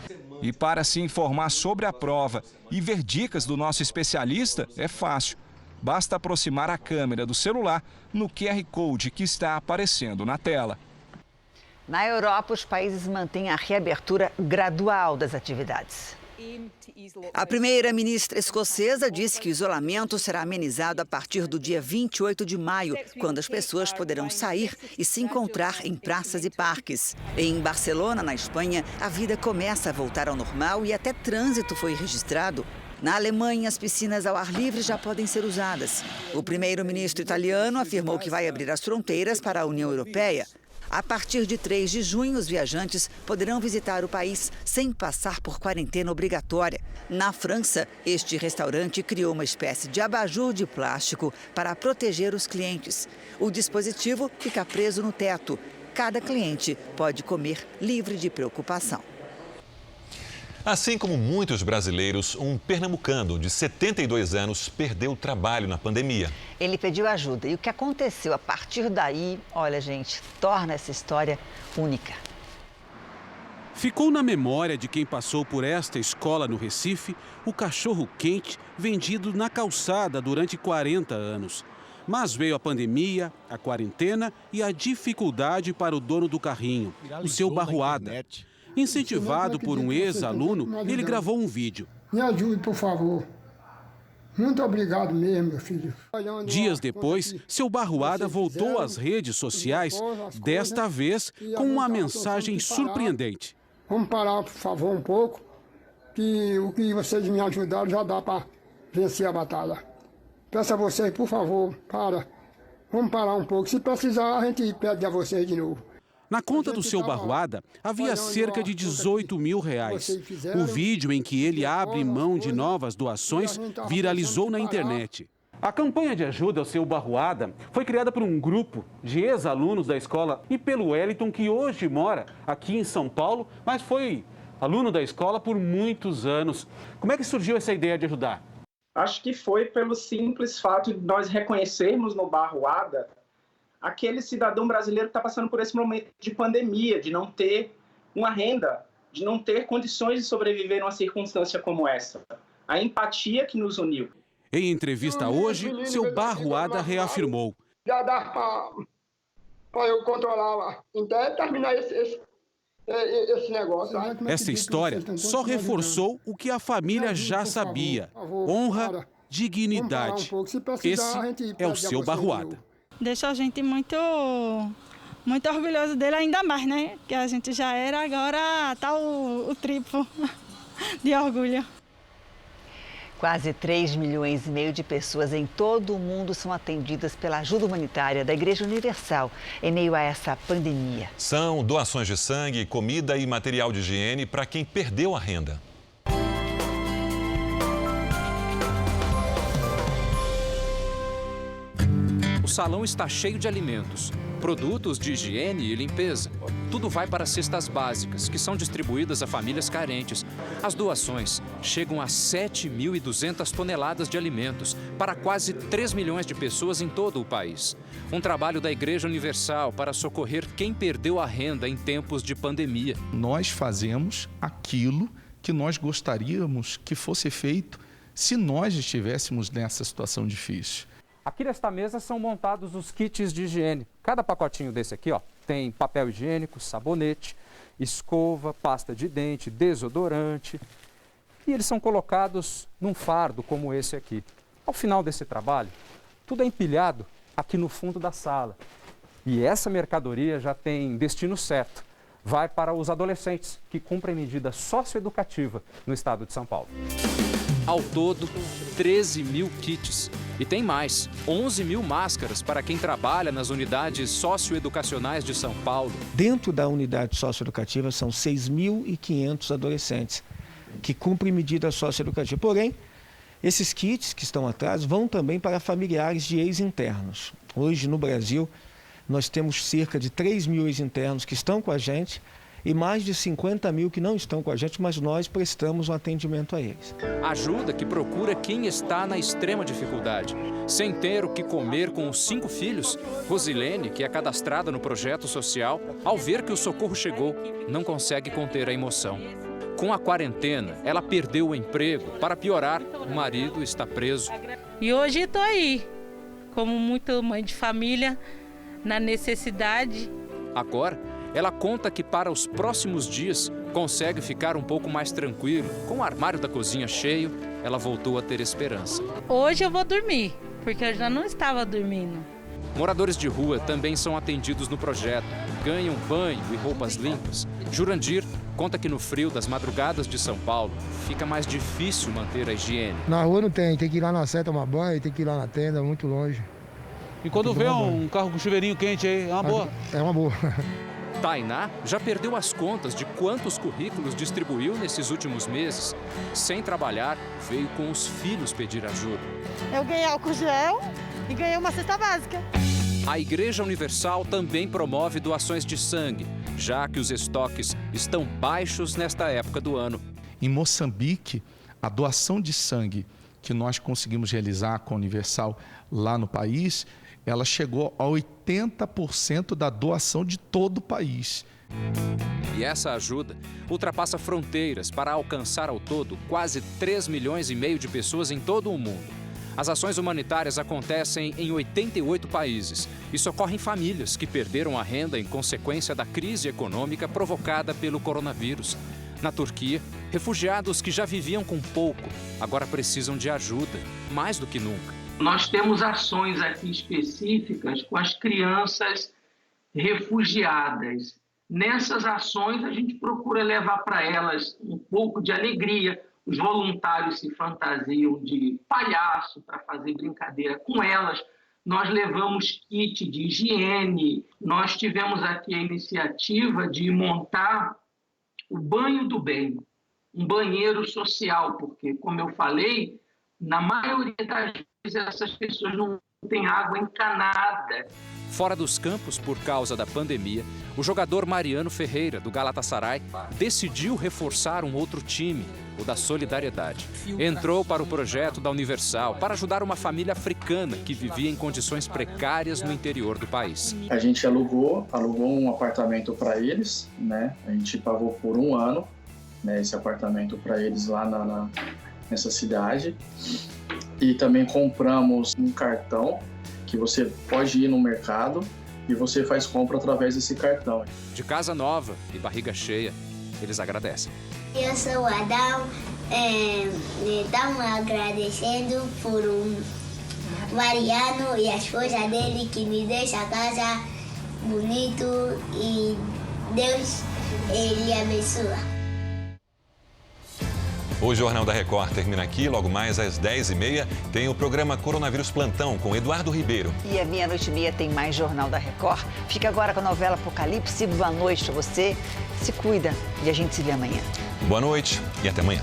E para se informar sobre a prova e ver dicas do nosso especialista, é fácil. Basta aproximar a câmera do celular no QR Code que está aparecendo na tela.
Na Europa, os países mantêm a reabertura gradual das atividades. A primeira-ministra escocesa disse que o isolamento será amenizado a partir do dia 28 de maio, quando as pessoas poderão sair e se encontrar em praças e parques. Em Barcelona, na Espanha, a vida começa a voltar ao normal e até trânsito foi registrado. Na Alemanha, as piscinas ao ar livre já podem ser usadas. O primeiro-ministro italiano afirmou que vai abrir as fronteiras para a União Europeia. A partir de 3 de junho, os viajantes poderão visitar o país sem passar por quarentena obrigatória. Na França, este restaurante criou uma espécie de abajur de plástico para proteger os clientes. O dispositivo fica preso no teto. Cada cliente pode comer livre de preocupação.
Assim como muitos brasileiros, um pernambucano de 72 anos perdeu o trabalho na pandemia.
Ele pediu ajuda e o que aconteceu a partir daí, olha gente, torna essa história única.
Ficou na memória de quem passou por esta escola no Recife o cachorro-quente vendido na calçada durante 40 anos. Mas veio a pandemia, a quarentena e a dificuldade para o dono do carrinho, o seu Barroada. Incentivado por um ex-aluno, ele gravou um vídeo.
Me ajude, por favor.
Muito obrigado mesmo, meu filho.
Dias depois, seu Barroada voltou às redes sociais, desta vez com uma mensagem surpreendente.
Vamos parar, por favor, um pouco, que o que vocês me ajudaram já dá para vencer a batalha. Peço a vocês, por favor, vamos parar um pouco. Se precisar, a gente pede a vocês de novo.
Na conta do seu Barroada, havia cerca de R$18 mil. O vídeo em que ele abre mão de novas doações viralizou na internet. A campanha de ajuda ao seu Barroada foi criada por um grupo de ex-alunos da escola e pelo Wellington, que hoje mora aqui em São Paulo, mas foi aluno da escola por muitos anos. Como é que surgiu essa ideia de ajudar?
Acho que foi pelo simples fato de nós reconhecermos no Barroada aquele cidadão brasileiro que está passando por esse momento de pandemia, de não ter uma renda, de não ter condições de sobreviver numa circunstância como essa. A empatia que nos uniu.
Em entrevista hoje, seu Barroada reafirmou.
Já dá para eu controlar até terminar esse negócio.
Essa história só reforçou o que a família já sabia. Honra, dignidade. Esse é o seu Barroada.
Deixa a gente muito orgulhoso dele, ainda mais, né? Que a gente já era, agora tá o triplo de orgulho.
Quase 3,5 milhões de pessoas em todo o mundo são atendidas pela ajuda humanitária da Igreja Universal em meio a essa pandemia.
São doações de sangue, comida e material de higiene para quem perdeu a renda.
O salão está cheio de alimentos, produtos de higiene e limpeza. Tudo vai para cestas básicas, que são distribuídas a famílias carentes. As doações chegam a 7.200 toneladas de alimentos para quase 3 milhões de pessoas em todo o país. Um trabalho da Igreja Universal para socorrer quem perdeu a renda em tempos de pandemia.
Nós fazemos aquilo que nós gostaríamos que fosse feito se nós estivéssemos nessa situação difícil.
Aqui nesta mesa são montados os kits de higiene. Cada pacotinho desse aqui, tem papel higiênico, sabonete, escova, pasta de dente, desodorante. E eles são colocados num fardo como esse aqui. Ao final desse trabalho, tudo é empilhado aqui no fundo da sala. E essa mercadoria já tem destino certo. Vai para os adolescentes que cumprem medida socioeducativa no estado de São Paulo. Ao todo, 13 mil kits. E tem mais, 11 mil máscaras para quem trabalha nas unidades socioeducacionais de São Paulo.
Dentro da unidade socioeducativa são 6.500 adolescentes que cumprem medida socioeducativa. Porém, esses kits que estão atrás vão também para familiares de ex-internos. Hoje, no Brasil, nós temos cerca de 3 mil ex-internos que estão com a gente e mais de 50 mil que não estão com a gente, mas nós prestamos um atendimento a eles.
Ajuda que procura quem está na extrema dificuldade. Sem ter o que comer com os 5 filhos, Rosilene, que é cadastrada no projeto social, ao ver que o socorro chegou, não consegue conter a emoção. Com a quarentena, ela perdeu o emprego. Para piorar, o marido está preso.
E hoje estou aí, como muita mãe de família, na necessidade.
Agora, ela conta que para os próximos dias consegue ficar um pouco mais tranquilo. Com o armário da cozinha cheio, ela voltou a ter esperança.
Hoje eu vou dormir, porque eu já não estava dormindo.
Moradores de rua também são atendidos no projeto. Ganham banho e roupas limpas. Jurandir conta que no frio das madrugadas de São Paulo, fica mais difícil manter a higiene.
Na rua não tem que ir lá na Sé tomar banho, tem que ir lá na tenda, muito longe.
E quando vê um carro com chuveirinho quente aí, é uma boa?
É uma boa.
Tainá já perdeu as contas de quantos currículos distribuiu nesses últimos meses. Sem trabalhar, veio com os filhos pedir ajuda.
Eu ganhei álcool gel e ganhei uma cesta básica.
A Igreja Universal também promove doações de sangue, já que os estoques estão baixos nesta época do ano.
Em Moçambique, a doação de sangue que nós conseguimos realizar com a Universal lá no país, ela chegou a 80% da doação de todo o país.
E essa ajuda ultrapassa fronteiras para alcançar ao todo quase 3,5 milhões de pessoas em todo o mundo. As ações humanitárias acontecem em 88 países e socorrem famílias que perderam a renda em consequência da crise econômica provocada pelo coronavírus. Na Turquia, refugiados que já viviam com pouco agora precisam de ajuda, mais do que nunca.
Nós temos ações aqui específicas com as crianças refugiadas. Nessas ações, a gente procura levar para elas um pouco de alegria. Os voluntários se fantasiam de palhaço para fazer brincadeira com elas. Nós levamos kit de higiene. Nós tivemos aqui a iniciativa de montar o Banho do Bem, um banheiro social, porque, como eu falei, na maioria das vezes essas pessoas não têm água encanada.
Fora dos campos, por causa da pandemia, o jogador Mariano Ferreira, do Galatasaray, decidiu reforçar um outro time, o da Solidariedade. Entrou para o projeto da Universal para ajudar uma família africana que vivia em condições precárias no interior do país.
A gente alugou um apartamento para eles, né? A gente pagou por 1 ano, né, esse apartamento para eles lá nessa cidade. E também compramos um cartão que você pode ir no mercado e você faz compra através desse cartão.
De casa nova e barriga cheia, eles agradecem.
Eu sou o Adão, estamos agradecendo por Mariano e a esposa dele que me deixa a casa bonito e Deus ele abençoa.
O Jornal da Record termina aqui. Logo mais às 10h30 tem o programa Coronavírus Plantão com Eduardo Ribeiro.
E às 00:30 tem mais Jornal da Record. Fica agora com a novela Apocalipse. Boa noite a você. Se cuida e a gente se vê amanhã.
Boa noite e até amanhã.